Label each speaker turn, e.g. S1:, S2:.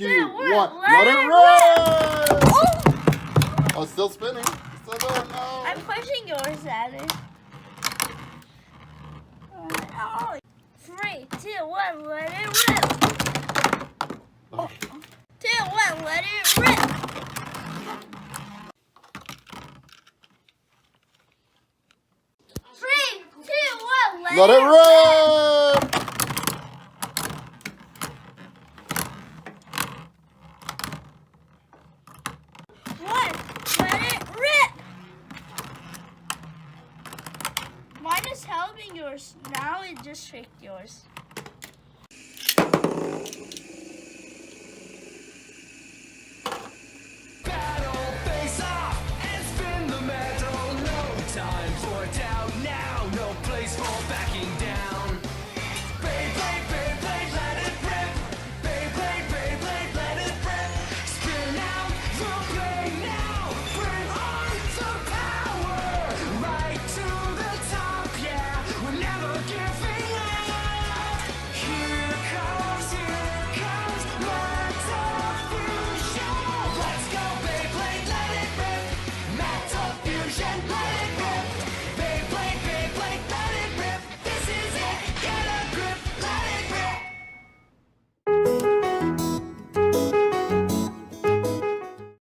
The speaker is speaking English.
S1: 2, 1. Let it rip! Oh, it's still spinning. Still there. No.
S2: I'm pushing yours, Daddy. 3, 2, 1, let it rip. 2, 1, let it rip. 3, 2, 1,
S1: Let it rip!
S2: 1, let it rip. Mine is helping yours. Now it just tricked yours.